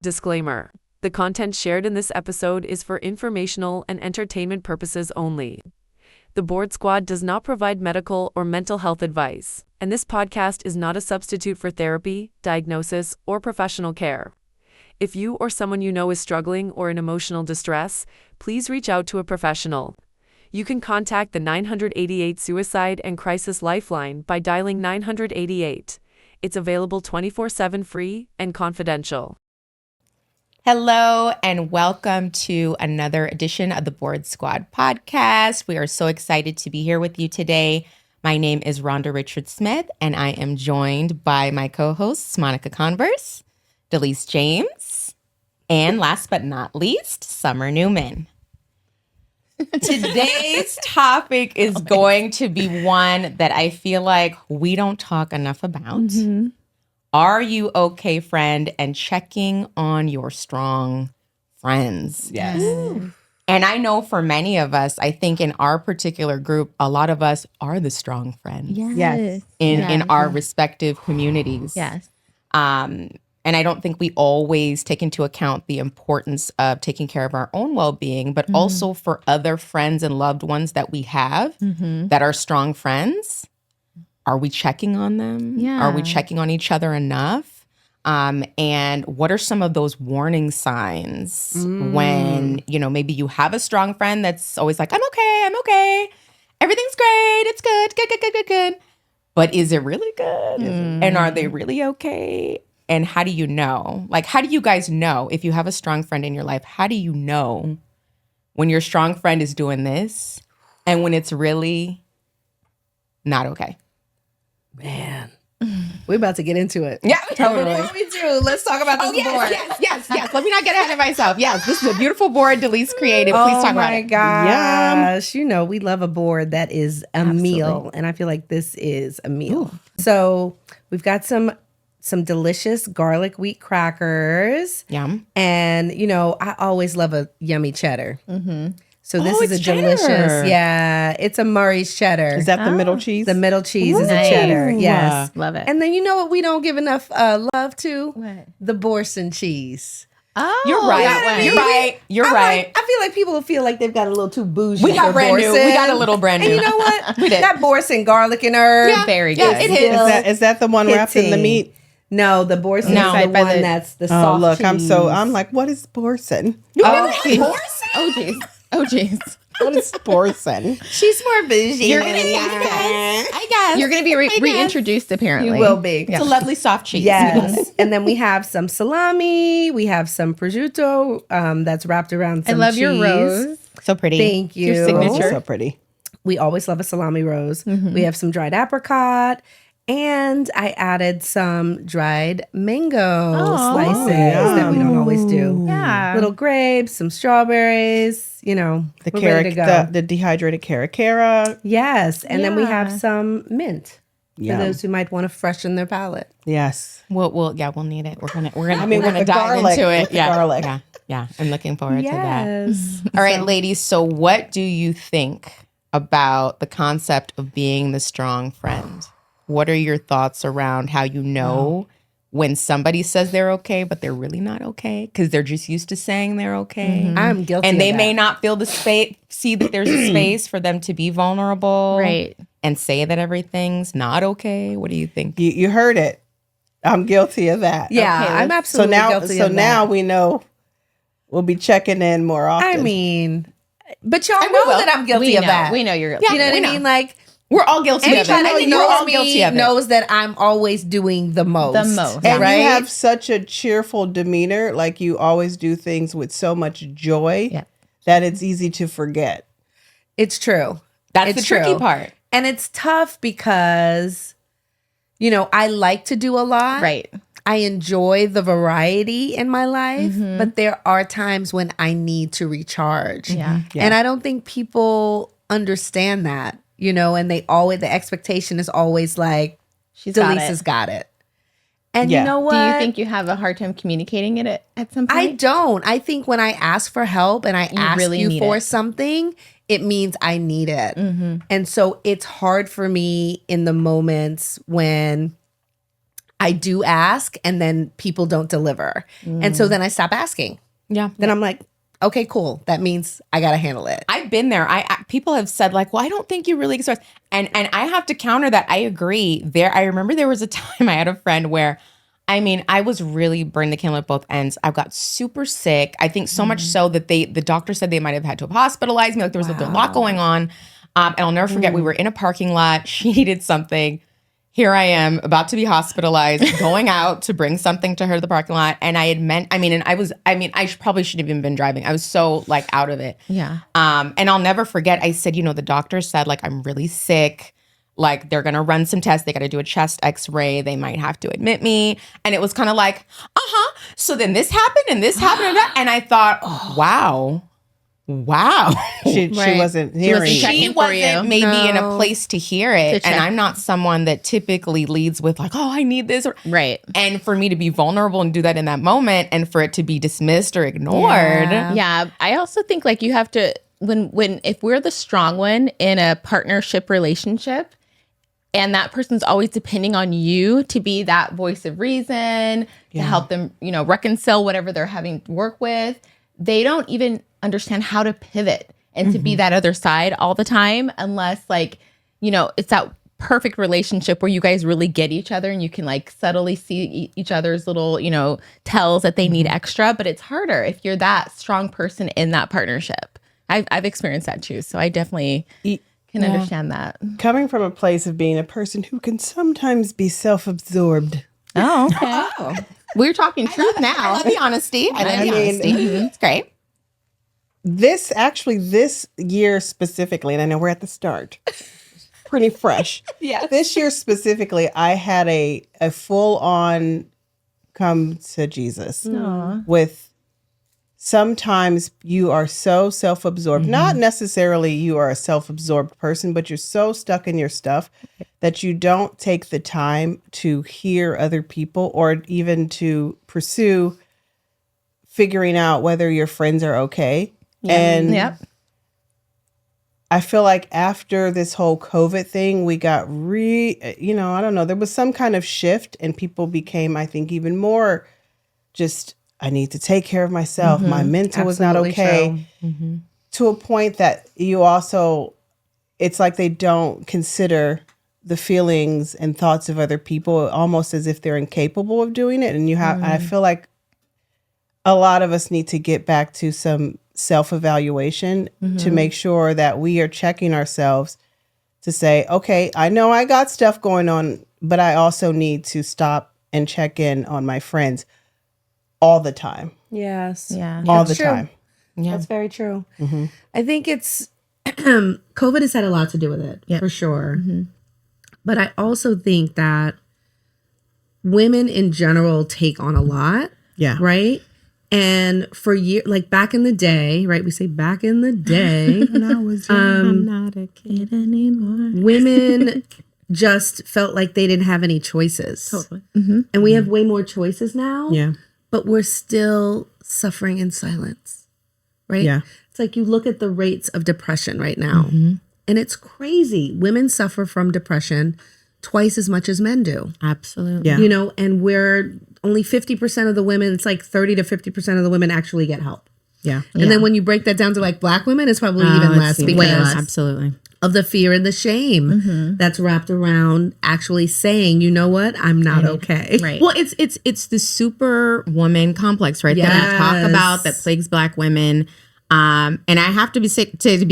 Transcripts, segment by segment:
Disclaimer. The content shared in this episode is for informational and entertainment purposes only. The Bored Squad does not provide medical or mental health advice, and this podcast is not a substitute for therapy, diagnosis, or professional care. If you or someone you know is struggling or in emotional distress, please reach out to a professional. You can contact the 988 Suicide and Crisis Lifeline by dialing 988. It's available 24/7 free and confidential. Hello and welcome to another edition of the Bored Squad podcast. We are so excited to be here with you today. My name is Rhonda Richard-Smith, and I am joined by my co-hosts, Monica Converse, Delise James, and last but not least, Summer Newman. Today's topic is going to be one that I feel like we don't talk enough about. Mm-hmm. Are you okay, friend? And checking on your strong friends. Yes. Ooh. And I know for many of us, I think in our particular group, a lot of us are the strong friends. Yes. In our respective communities. Yes. And I don't think we always take into account the importance of taking care of our own well-being, but also for other friends and loved ones that we have that are strong friends. Are we checking on them? Yeah. Are we checking on each other enough? And what are some of those warning signs when, maybe you have a strong friend that's always like, I'm okay. Everything's great. It's good. But is it really good? And are they really okay? And how do you know? Like, how do you guys know if you have a strong friend in your life? How do you know when your strong friend is doing this and when it's really not okay? Man, we're about to get into it. Yeah, totally. Before we do, let's talk about this board. Yes. Let me not get ahead of myself. Yes, this is a beautiful board Delise created. Please talk about it. Oh my gosh. Yum. We love a board that is a meal. And I feel like this is a meal. Ooh. So we've got some delicious garlic wheat crackers. Yum. And, I always love a yummy cheddar. Mm-hmm. So this is a cheddar. delicious, it's a Murray's cheddar. Is that the middle cheese? The middle cheese is a cheddar, yes. Love it. And then you know what we don't give enough love to? What? The Borson cheese. Oh, You're right. You're right. I feel like people feel like they've got a little too bougie. We got for brand new. Borson. We got a little brand new. And you know what? We did. That Borson garlic and herb. Yeah, very good. Yeah, it is. Is that the one wrapped in the meat? No, the Borson is the one that's the soft look, cheese. I'm like, what is Borson? Borson? Oh, jeez. What is Borson? She's more bougie. You're gonna be, I guess. You're going to be reintroduced, apparently. You will be. It's a lovely soft cheese. Yes. And then we have some salami. We have some prosciutto that's wrapped around some cheese. I love your rose. So pretty. Thank you. Your signature. So pretty. We always love a salami rose. We have some dried apricot. And I added some dried mango slices that we don't always do. Yeah. Little grapes, some strawberries, The we're carrot, ready to go. the dehydrated cara. Yes. And then we have some mint Yum. for those who might want to freshen their palate. Yes. We'll need it. We're gonna with the dive garlic, into it. with the garlic. Yeah. I'm looking forward to that. Yes. All right, ladies. So what do you think about the concept of being the strong friend? What are your thoughts around how you know when somebody says they're okay, but they're really not okay? Because they're just used to saying they're okay. Mm-hmm. I'm guilty and they of that. may not feel the space, see that there's a space for them to be vulnerable. Right. And say that everything's not okay. What do you think? You heard it. I'm guilty of that. Yeah, Okay, I'm absolutely guilty of that. now we know we'll be checking in more often. I mean, but y'all know that I'm guilty of that. We know you're guilty. You know what I mean? Like, we're all guilty of it. anybody who You're all knows guilty me of it. knows that I'm always doing the most. And right? you have such a cheerful demeanor, like you always do things with so much joy that it's easy to forget. It's true. That's It's the tricky true. part. And it's tough because, I like to do a lot. Right. I enjoy the variety in my life, but there are times when I need to recharge. Yeah. And I don't think people understand that, and the expectation is always like, Delisa's got it. And you know what? Do you think you have a hard time communicating it at some point? I don't. I think when I ask for help and I ask really you need for it. something, it means I need it. And so it's hard for me in the moments when I do ask and then people don't deliver. And so then I stop asking. Yeah. Then I'm like, okay, cool. That means I got to handle it. I've been there. People have said like, well, I don't think you really express. And I have to counter that. I agree. I remember there was a time I had a friend where, I mean, I was really burning the candle at both ends. I got super sick. I think so much so that the doctor said they might have had to have hospitalized me. Like there was a lot going on. And I'll never forget, we were in a parking lot. She needed something. Here I am about to be hospitalized, going out to bring something to her to the parking lot. And I probably shouldn't have even been driving. I was so like out of it. Yeah. And I'll never forget, I said, the doctor said like, I'm really sick. Like they're going to run some tests. They got to do a chest x-ray. They might have to admit me. And it was kind of like, so then this happened and this happened and that. And I thought, wow. She wasn't hearing. She wasn't maybe in a place to hear it. And I'm not someone that typically leads with like, oh, I need this. Right. And for me to be vulnerable and do that in that moment and for it to be dismissed or ignored. Yeah. I also think like you have to, if we're the strong one in a partnership relationship, and that person's always depending on you to be that voice of reason, to help them, reconcile whatever they're having to work with. They don't even understand how to pivot and to be that other side all the time unless it's that perfect relationship where you guys really get each other and you can like subtly see each other's little, tells that they need extra. But it's harder if you're that strong person in that partnership. I've experienced that too. So I definitely can understand that. Coming from a place of being a person who can sometimes be self-absorbed. Oh, okay. We're talking truth now. I love the honesty. It's great. This year specifically, and I know we're at the start, pretty fresh. Yeah. This year specifically, I had a full-on come to Jesus with sometimes you are so self-absorbed. Not necessarily you are a self-absorbed person, but you're so stuck in your stuff that you don't take the time to hear other people or even to pursue figuring out whether your friends are okay. And I feel like after this whole COVID thing, we got I don't know, there was some kind of shift and people became, I think, even more just, I need to take care of myself. My mental is not okay. To a point that you also, it's like they don't consider the feelings and thoughts of other people almost as if they're incapable of doing it. And I feel like a lot of us need to get back to some self-evaluation to make sure that we are checking ourselves to say, okay, I know I got stuff going on, but I also need to stop and check in on my friends all the time. Yes. Yeah. All That's the true. time. Yeah. That's very true. I think it's COVID has had a lot to do with it, for sure. But I also think that women in general take on a lot. Yeah. Right. And for years, like back in the day, right? We say back in the day. When I was young, I'm not a kid anymore. Women just felt like they didn't have any choices. Totally. And we have way more choices now. Yeah. But we're still suffering in silence. Right? Yeah. It's like you look at the rates of depression right now. And it's crazy. Women suffer from depression twice as much as men do. Absolutely. Yeah. And we're only 50% of the women, it's like 30 to 50% of the women actually get help. Yeah. And then when you break that down to like Black women, it's probably even less because Absolutely. of the fear and the shame that's wrapped around actually saying, you know what, I'm not okay. Right. Well, it's the superwoman complex, right? That I talk about that plagues Black women. And I have to be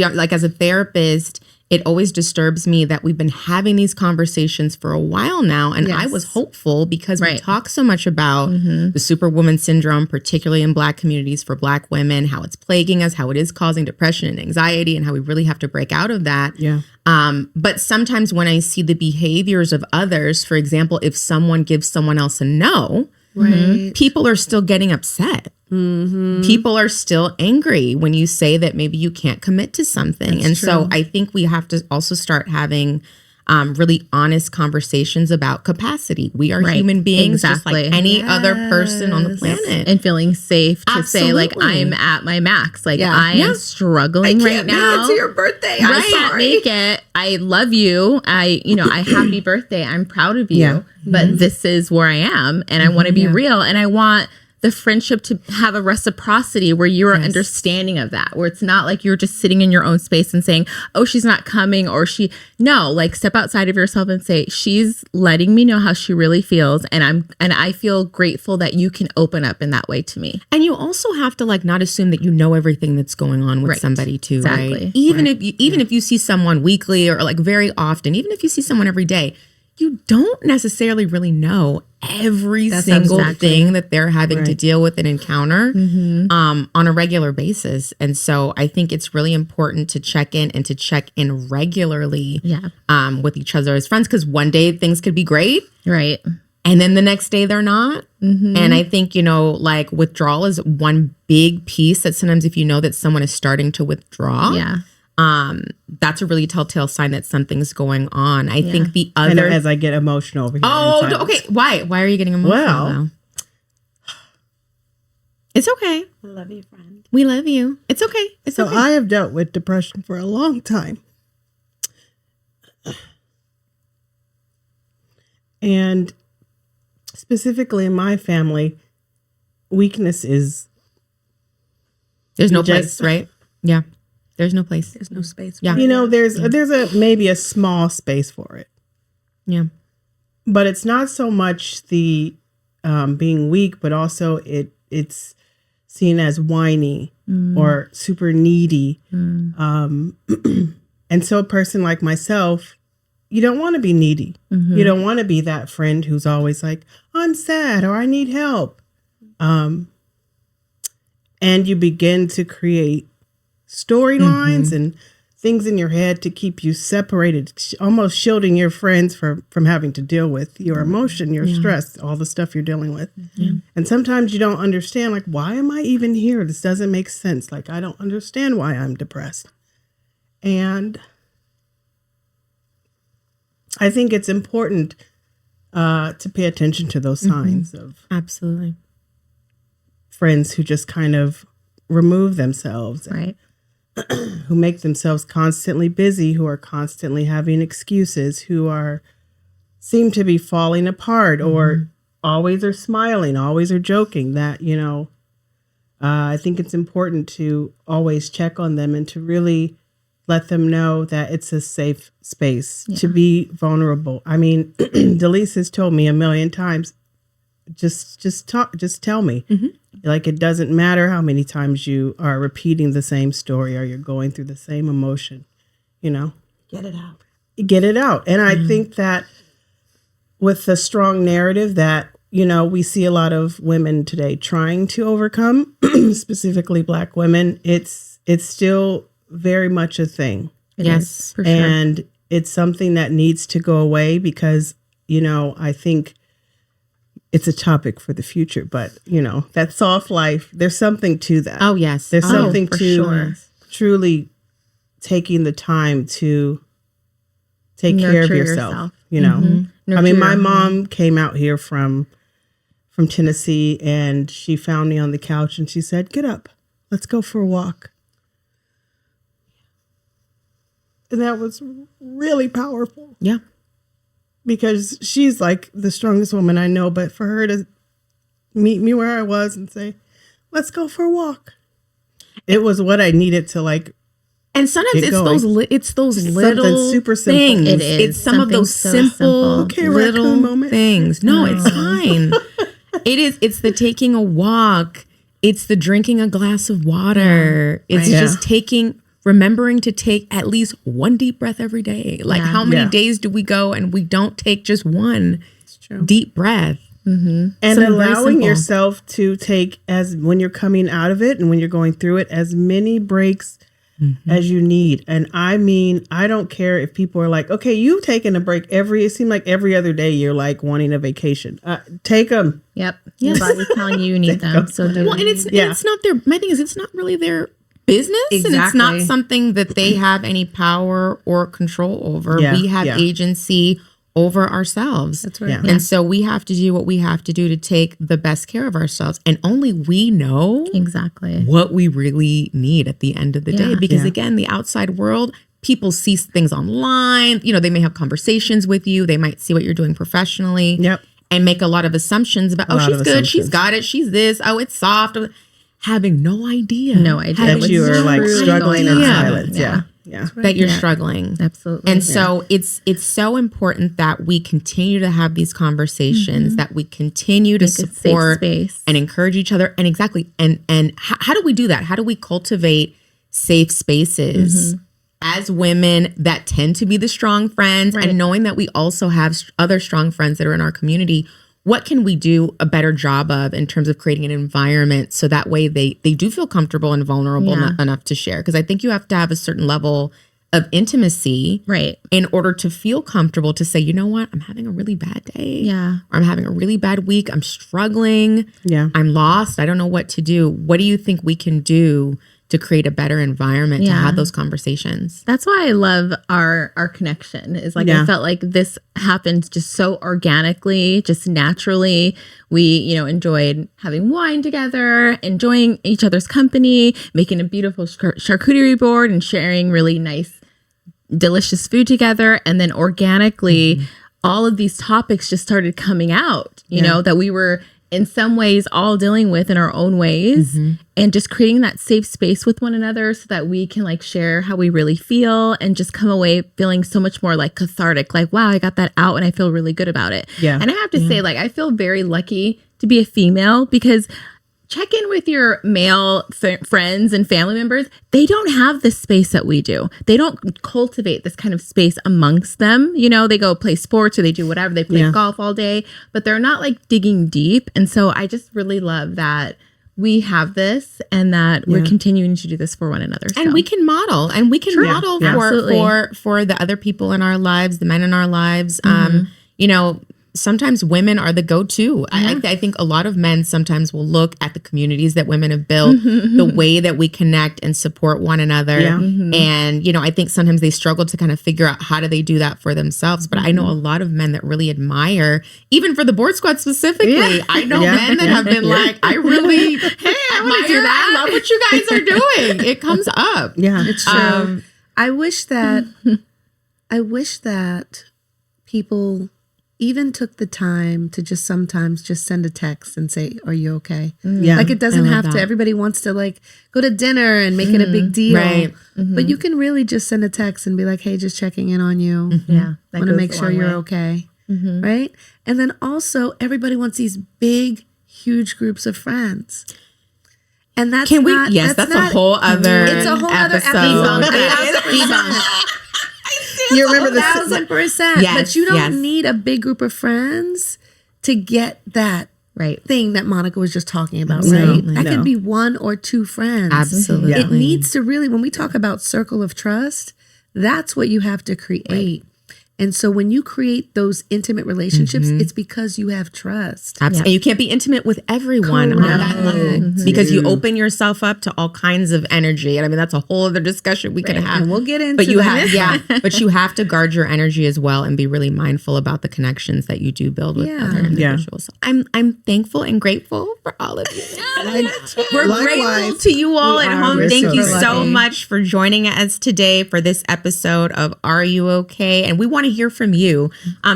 like, as a therapist, it always disturbs me that we've been having these conversations for a while now. And I was hopeful because we talk so much about the superwoman syndrome, particularly in Black communities for Black women, how it's plaguing us, how it is causing depression and anxiety, and how we really have to break out of that. Yeah. But sometimes when I see the behaviors of others, for example, if someone gives someone else a no, people are still getting upset. People are still angry when you say that maybe you can't commit to something. So I think we have to also start having really honest conversations about capacity. We are Right. human beings just Exactly. like any other person on the planet. And feeling safe to say, like, Absolutely. I'm at my max. Like, Yeah. I am Yeah. struggling right now. birthday. I can't make it. I love you. I happy birthday. I'm proud of you. Yeah. But this is where I am, and I want to be real, and I want the friendship to have a reciprocity where you're understanding of that, where it's not like you're just sitting in your own space and saying, oh, she's not coming, or no, like step outside of yourself and say, she's letting me know how she really feels. And I feel grateful that you can open up in that way to me. And you also have to like not assume that you know everything that's going on with Right. somebody too, Exactly. right? Even if you see someone weekly or like very often, even if you see someone every day, you don't necessarily really know every single thing that they're having to deal with and encounter on a regular basis. And so I think it's really important to check in and to check in regularly with each other as friends, because one day things could be great. Right. And then the next day they're not. And I think, like withdrawal is one big piece that sometimes if you know that someone is starting to withdraw, that's a really telltale sign that something's going on. I think the I know other... as I get emotional over here. Oh, okay. Why? Why are you getting emotional? Well, though? It's okay. I love you, friend. We love you. It's okay. It's so okay. I have dealt with depression for a long time. And specifically in my family, weakness is... There's no just- place, right? Yeah. There's no place. There's no space. Yeah. there's maybe a small space for it. Yeah. But it's not so much the being weak, but also it's seen as whiny or super needy. And so a person like myself, you don't want to be needy. You don't want to be that friend who's always like, I'm sad or I need help. And you begin to create storylines and things in your head to keep you separated, almost shielding your friends from having to deal with your emotion, your stress, all the stuff you're dealing with. And sometimes you don't understand, like, why am I even here? This doesn't make sense. Like, I don't understand why I'm depressed. And I think it's important to pay attention to those signs of Absolutely. friends who just kind of remove themselves. Right. Who make themselves constantly busy, who are constantly having excuses, who seem to be falling apart or always are smiling, always are joking. That, I think it's important to always check on them and to really let them know that it's a safe space to be vulnerable. I mean, Delise has told me a million times, just tell me. Like, it doesn't matter how many times you are repeating the same story or you're going through the same emotion, Get it out. Get it out. And I think that with the strong narrative that, we see a lot of women today trying to overcome, specifically Black women, it's still very much a thing. Yes, for sure. And it's something that needs to go away because, I think it's a topic for the future, but that soft life, there's something to that. Oh, yes. There's something for to sure. truly taking the time to take care of Nurture yourself. yourself. I mean, my Nurture your mom came out here from Tennessee and she found me on the couch and she said, "Get up, let's go for a walk." And that was really powerful. Yeah. Because she's like the strongest woman I know, but for her to meet me where I was and say, "Let's go for a walk," it was what I needed to like. And sometimes Get it's going. those Something little super simple. things. It is. It's some of those Something so simple Okay, little raccoon moment. things. No, it's fine. It is. It's the taking a walk. It's the drinking a glass of water. It's Right. just remembering to take at least one deep breath every day. Like, how many Yeah. days do we go and we don't take just one deep breath? And Something very allowing simple. yourself to take, as when you're coming out of it and when you're going through it, as many breaks as you need. And I mean, I don't care if people are like, "Okay, you've taken a break it seemed like every other day you're like wanting a vacation." Take them. Yep. Your body's telling you need them. So do Well, and it's not their. My thing is, it's not really their business and it's not Exactly. something that they have any power or control over. Yeah, We have yeah. agency over ourselves. That's right. Yeah. And so we have to do what we have to do to take the best care of ourselves. And only we know Exactly. what we really need at the end of the day. Yeah. Because Yeah. again, the outside world, people see things online. You know, they may have conversations with you. They might see what you're doing professionally. Yep. And make a lot of assumptions about, oh, lot she's of good. She's assumptions. got it. She's this. Oh, it's soft. Having no idea. No idea. Having That you are like truly struggling in going on. silence. Yeah. Yeah. that you're Yeah. struggling. Absolutely. And so it's so important that we continue to have these conversations, that we continue to Make a safe support space. and encourage each other. And exactly. And how do we do that? How do we cultivate safe spaces as women that tend to be the strong friends, Right. and knowing that we also have other strong friends that are in our community? What can we do a better job of in terms of creating an environment so that way they do feel comfortable and vulnerable Yeah. enough to share? Because I think you have to have a certain level of intimacy Right. in order to feel comfortable to say, you know what, I'm having a really bad day. Yeah. Or I'm having a really bad week. I'm struggling. Yeah. I'm lost. I don't know what to do. What do you think we can do to create a better environment to Yeah. have those conversations? That's why I love our connection. Is like Yeah. I felt like this happened just so organically, just naturally. We, enjoyed having wine together, enjoying each other's company, making a beautiful charcuterie board, and sharing really nice, delicious food together. And then organically, all of these topics just started coming out. You know, that we were in some ways all dealing with in our own ways, and just creating that safe space with one another so that we can like share how we really feel and just come away feeling so much more like cathartic, like, wow, I got that out and I feel really good about it. Yeah. And I have to say, like, I feel very lucky to be a female, because check in with your male friends and family members. They don't have the space that we do. They don't cultivate this kind of space amongst them. You know, they go play sports or they do whatever. They play Yeah. golf all day, but they're not like digging deep. And so I just really love that we have this and that we're continuing to do this for one another. And we can model, and we can model Yeah. Absolutely. for the other people in our lives, the men in our lives. Sometimes women are the go-to. I think a lot of men sometimes will look at the communities that women have built, the way that we connect and support one another. Yeah. And, I think sometimes they struggle to kind of figure out how do they do that for themselves. But I know a lot of men that really admire, even for the board squad specifically, I know men that have been like, I really, hey, I want to do that. I love what you guys are doing. It comes up. Yeah. It's true. I wish that people even took the time to just sometimes just send a text and say, "Are you okay?" Yeah. Like it doesn't I love have to. that. Everybody wants to like go to dinner and make it a big deal, Right. But you can really just send a text and be like, "Hey, just checking in on you. yeah, that Want to goes make a sure long you're way. okay." Right? And then also everybody wants these big, huge groups of friends. And that's Can we? not, Yes, that's a not- whole other. It's a whole other episode. episode. You remember the 1,000%. Yes, But you don't yes. need a big group of friends to get that Right. thing that Monica was just talking about, Absolutely. right? That No. can be one or two friends. Absolutely. It needs to really, when we talk about circle of trust, that's what you have to create. And so when you create those intimate relationships, it's because you have trust. Absolutely. And you can't be intimate with everyone on that level because you open yourself up to all kinds of energy. And I mean, that's a whole other discussion we could have. And we'll get into But you that. have, but you have to guard your energy as well and be really mindful about the connections that you do build with Yeah. other individuals. So I'm thankful and grateful for all of you. We're grateful Likewise. to you all at are. home. We're Thank so you lucky. so much for joining us today for this episode of Are You Okay? And we want to hear from you.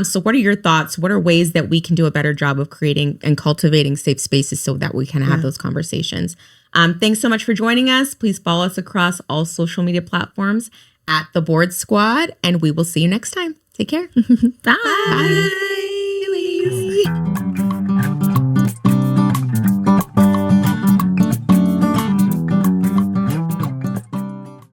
So what are your thoughts? What are ways that we can do a better job of creating and cultivating safe spaces so that we can have those conversations? Thanks so much for joining us. Please follow us across all social media platforms at The Board Squad, and we will see you next time. Take care. Bye. Bye.